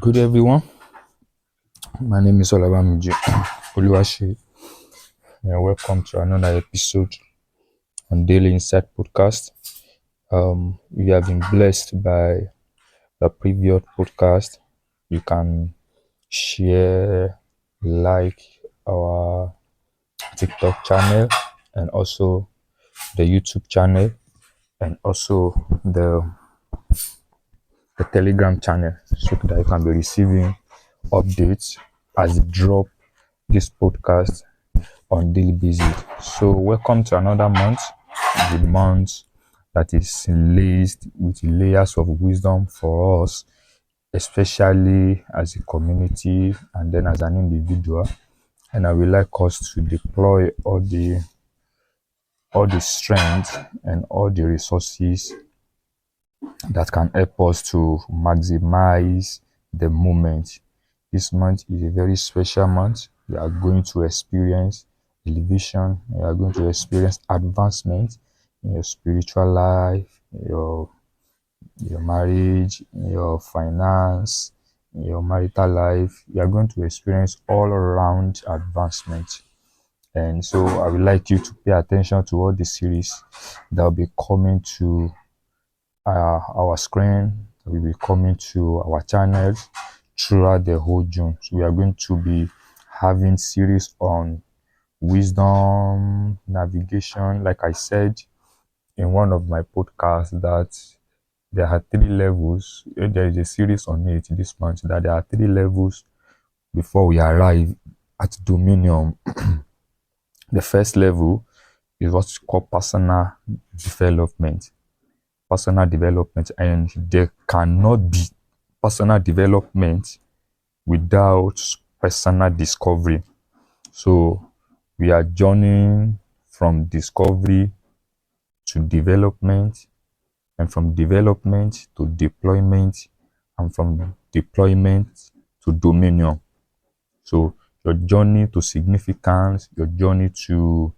Good everyone, my name is Olabamiji Oluwashi, and welcome to another episode on Daily Insight Podcast. We have been blessed by the previous podcast. You can share, like our TikTok channel, and also the YouTube channel, and also the Telegram channel, so that you can be receiving updates as it drop this podcast on daily basis. So welcome to another month, the month that is laced with layers of wisdom for us, especially as a community and then as an individual. And I would like us to deploy all the strength and all the resources that can help us to maximize the moment. This month is a very special month. We are going to experience elevation. You are going to experience advancement in your spiritual life, your marriage, your finance, your marital life. You are going to experience all around advancement. And so I would like you to pay attention to all the series that will be coming to our screen. Will be coming to our channels throughout the whole June. So we are going to be having series on wisdom, navigation. Like I said in one of my podcasts, that there are 3 levels. There is a series on it this month, that there are 3 levels before we arrive at dominion. The first level is what's called personal development. And there cannot be personal development without personal discovery. So we are journeying from discovery to development, and from development to deployment, and from deployment to dominion. So your journey to significance, your journey to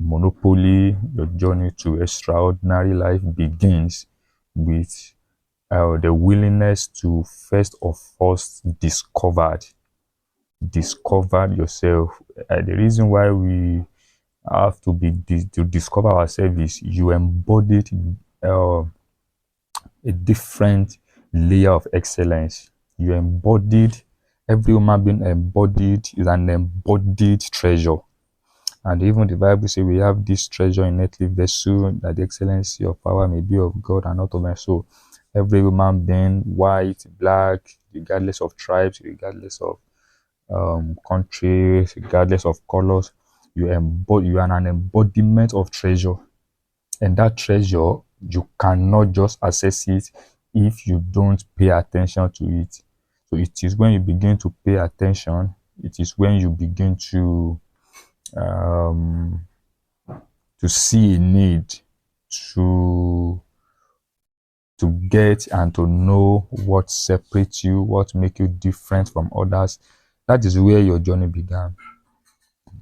monopoly, your journey to extraordinary life begins with the willingness to first discover yourself. The reason why we have to to discover ourselves is you embodied a different layer of excellence. You embodied, every human being embodied is an embodied treasure. And even the Bible says we have this treasure in earthly vessel, that the excellency of power may be of God and not of man. So every human being, white, black, regardless of tribes, regardless of countries, regardless of colors, you are an embodiment of treasure. And that treasure, you cannot just access it if you don't pay attention to it. So it is when you begin to pay attention, it is when you begin to see a need to get and to know what separates you, what makes you different from others. That is where your journey began.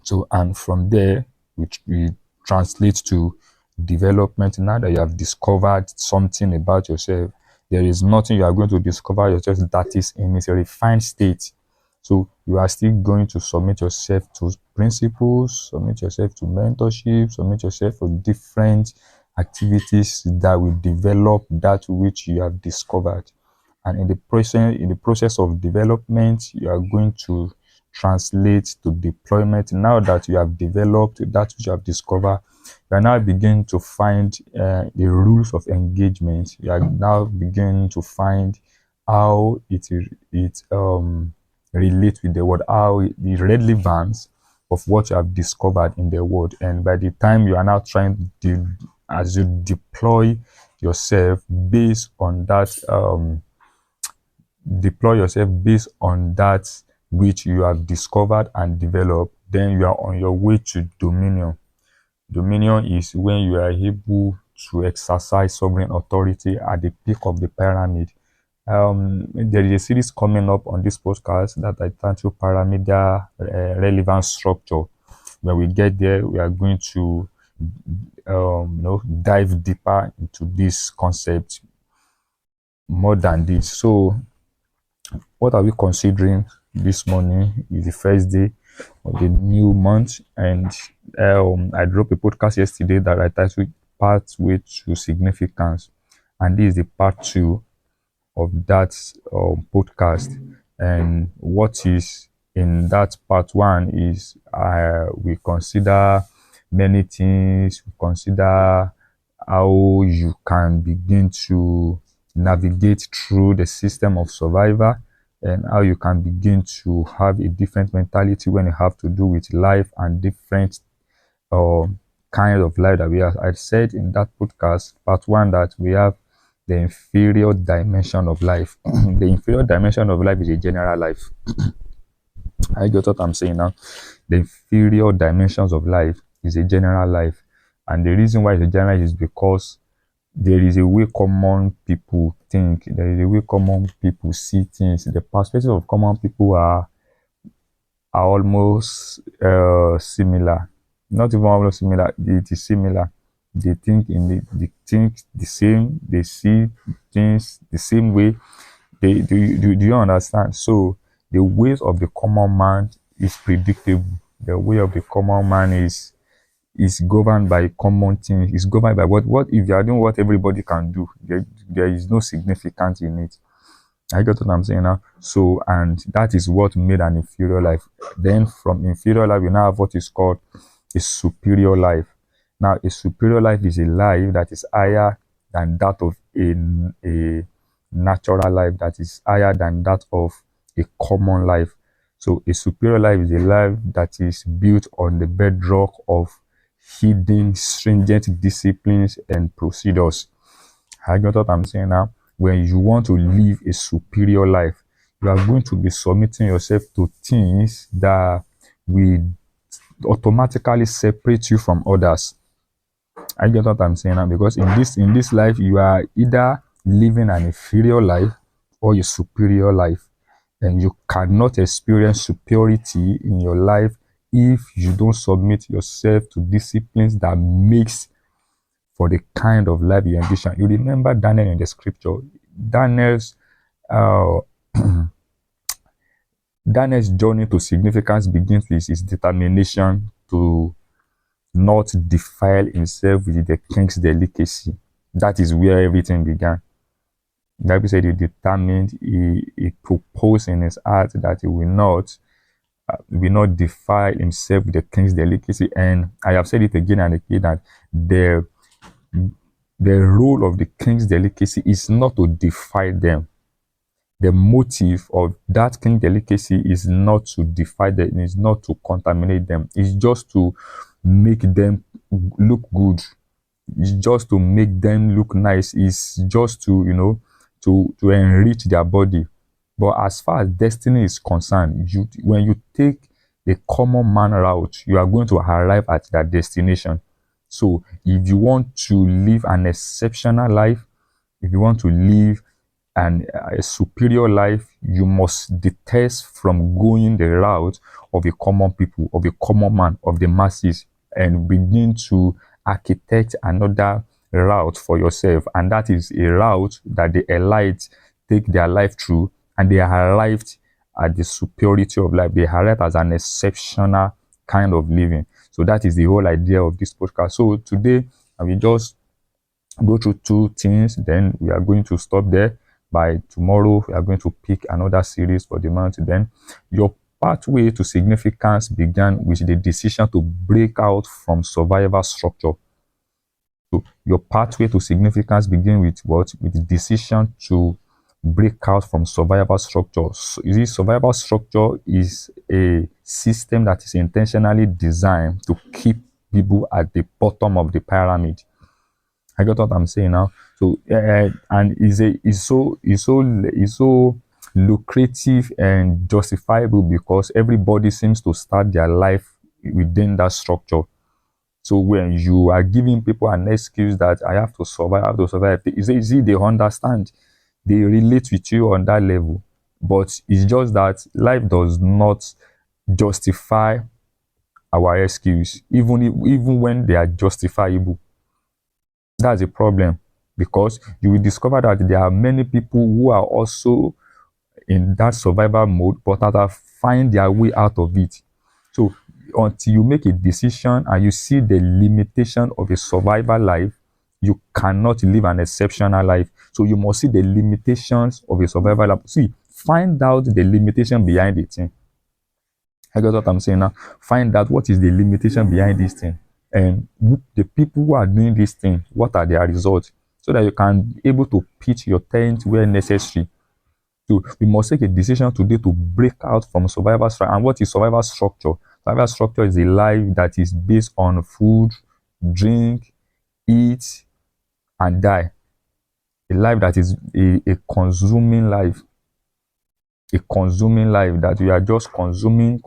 So, and from there, we translate to development. Now that you have discovered something about yourself, there is nothing you are going to discover yourself that is in a refined state. So you are still going to submit yourself to principles, submit yourself to mentorship, submit yourself to different activities that will develop that which you have discovered. And in the process of development, you are going to translate to deployment. Now that you have developed that which you have discovered, you are now beginning to find the rules of engagement. You are now beginning to find how it relates with the world, how the relevance of what you have discovered in the world. And by the time you are now trying to, as you deploy yourself based on that, which you have discovered and developed, then you are on your way to dominion. Dominion is when you are able to exercise sovereign authority at the peak of the pyramid. There is a series coming up on this podcast that I title Pyramidal Relevance Structure. When we get there, we are going to dive deeper into this concept more than this. So What are we considering this morning? Is the first day of the new month, and I dropped a podcast yesterday that I titled "Pathway to Significance," and this is the part two of that podcast. And what is in that part one is we consider many things. We consider how you can begin to navigate through the system of survival, and how you can begin to have a different mentality when you have to do with life and different kind of life that we have. I said in that podcast, part one, that we have the inferior dimension of life. The inferior dimension of life is a general life. I get what I'm saying now. The inferior dimensions of life is a general life. And the reason why it's a general is because there is a way common people think, there is a way common people see things. The perspective of common people are almost similar. Not even almost similar, it is similar. They think the same, they see things the same way. Do you understand? So the ways of the common man is predictable. The way of the common man is governed by common things. It's governed by what if you are doing what everybody can do, there is no significance in it. I get what I'm saying now. So, and that is what made an inferior life. Then from inferior life, we now have what is called a superior life. Now, a superior life is a life that is higher than that of a natural life, that is higher than that of a common life. So, a superior life is a life that is built on the bedrock of hidden, stringent disciplines and procedures. I got what I'm saying now. When you want to live a superior life, you are going to be submitting yourself to things that will automatically separate you from others. I get what I'm saying now, because in this life you are either living an inferior life or a superior life, and you cannot experience superiority in your life if you don't submit yourself to disciplines that makes for the kind of life you envision. You remember Daniel in the scripture. Daniel's uh, Daniel's journey to significance begins with his determination to not defile himself with the king's delicacy. That is where everything began. The Bible said he determined, he proposed in his heart that he will not defile himself with the king's delicacy. And I have said it again and again that the the role of the king's delicacy is not to defy them. The motive of that king delicacy is not to defy them, is not to contaminate them. It's just to make them look good. It's just to make them look nice. It's just to, to enrich their body. But as far as destiny is concerned, when you take a common man route, you are going to arrive at that destination. So if you want to live an exceptional life, if you want to live a superior life, you must detest from going the route of a common people, of a common man, of the masses, and begin to architect another route for yourself. And that is a route that the elites take their life through, and they arrived at the superiority of life. They arrived as an exceptional kind of living. So that is the whole idea of this podcast. So today, I will just go through two things, then we are going to stop there. By tomorrow, we are going to pick another series for the month. Then your pathway to significance began with the decision to break out from survival structure. So your pathway to significance begin with what? With the decision to break out from survival structure. So, you see, survival structure is a system that is intentionally designed to keep people at the bottom of the pyramid. I got what I'm saying now. So and is so lucrative and justifiable because everybody seems to start their life within that structure. So when you are giving people an excuse that I have to survive, you see, they understand, they relate with you on that level. But it's just that life does not justify our excuse, even when they are justifiable. That's a problem, because you will discover that there are many people who are also in that survival mode, but that are find their way out of it. So until you make a decision and you see the limitation of a survival life, you cannot live an exceptional life. So you must see the limitations of a survival life. See, find out the limitation behind the thing. I get what I'm saying now. Find out what is the limitation behind this thing, and the people who are doing this thing, what are their results, so that you can be able to pitch your tent where necessary. So we must take a decision today to break out from survival structure. And what is survival structure? Survival structure is a life that is based on food, drink, eat, and die. A life that is a consuming life. A consuming life that we are just consuming,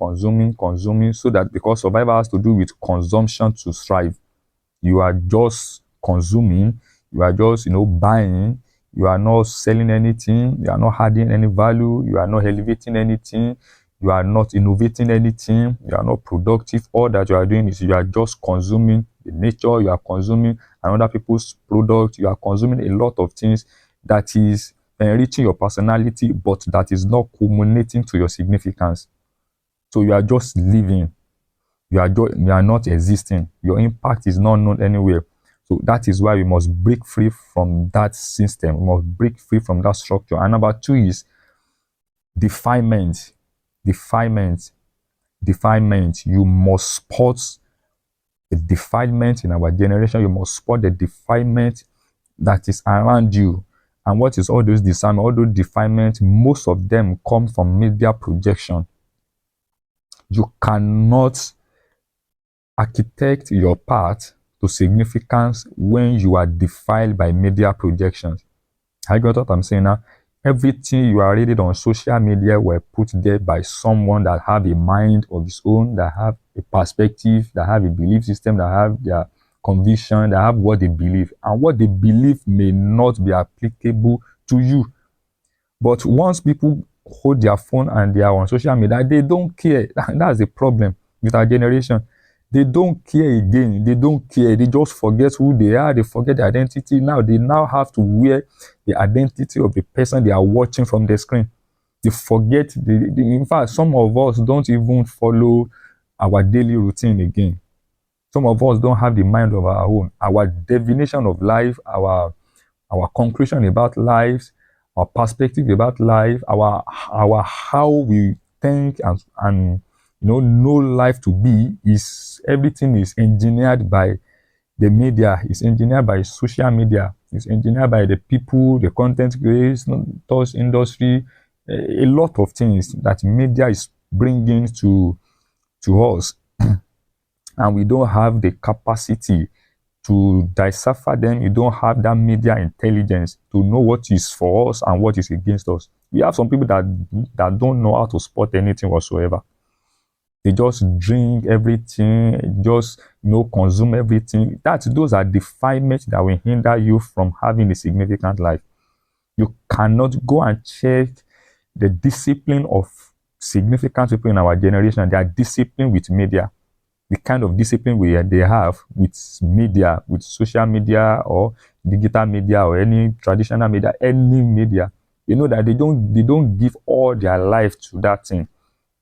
so that, because survival has to do with consumption to thrive. You are just consuming, you are just, buying, you are not selling anything, you are not adding any value, you are not elevating anything, you are not innovating anything, you are not productive. All that you are doing is you are just consuming the nature, you are consuming another people's product, you are consuming a lot of things that is enriching your personality, but that is not culminating to your significance. So you are just living. You are not existing. Your impact is not known anywhere. So that is why we must break free from that system. We must break free from that structure. And number 2 is defilement. Defilement. Defilement. You must spot the defilement in our generation. You must spot the defilement that is around you. And what is all those defilement? All those defilements, most of them come from media projection. You cannot architect your path to significance when you are defiled by media projections. I got what I'm saying now? Everything you are reading on social media were put there by someone that have a mind of his own, that have a perspective, that have a belief system, that have their conviction, that have what they believe. And what they believe may not be applicable to you. But once people hold their phone and they are on social media, they don't care. That's the problem with our generation. They don't care again. They don't care. They just forget who they are. They forget their identity. Now they have to wear the identity of the person they are watching from the screen. They forget. In fact, some of us don't even follow our daily routine again. Some of us don't have the mind of our own. Our definition of life, our conclusion about life, our perspective about life, our how we think and know life to be, is everything is engineered by the media, is engineered by social media, is engineered by the people, the content creators, industry, a lot of things that media is bringing to us, and we don't have the capacity to decipher them. You don't have that media intelligence to know what is for us and what is against us. We have some people that don't know how to spot anything whatsoever. They just drink everything, just consume everything. Those are defilements that will hinder you from having a significant life. You cannot go and check the discipline of significant people in our generation. They are disciplined with media. The kind of discipline they have with media, with social media or digital media or any traditional media, any media, that they don't give all their life to that thing.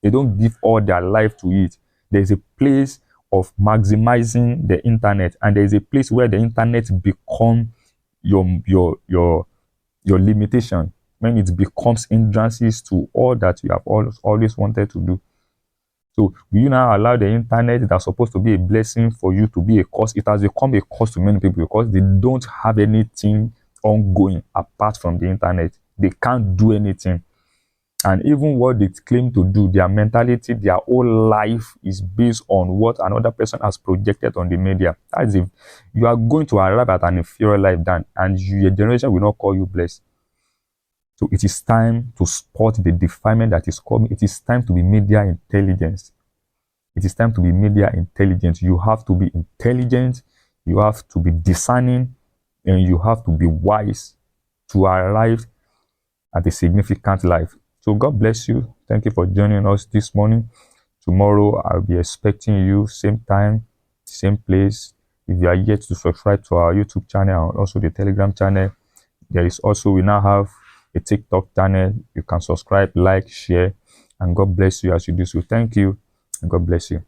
They don't give all their life to it. There's a place of maximizing the internet, and there's a place where the internet become your limitation, when it becomes hindrances to all that you have always wanted to do. So will you now allow the internet that's supposed to be a blessing for you to be a curse? It has become a curse to many people because they don't have anything ongoing apart from the internet. They can't do anything. And even what they claim to do, their mentality, their whole life is based on what another person has projected on the media. As if you are going to arrive at an inferior life than, and your generation will not call you blessed. So it is time to spot the defilement that is coming. It is time to be media intelligence. It is time to be media intelligent. You have to be intelligent, you have to be discerning, and you have to be wise to arrive at a significant life. So God bless you. Thank you for joining us this morning. Tomorrow I'll be expecting you, same time, same place. If you are yet to subscribe to our YouTube channel and also the Telegram channel, we now have a TikTok channel. You can subscribe, like, share, and God bless you as you do so. Thank you, and God bless you.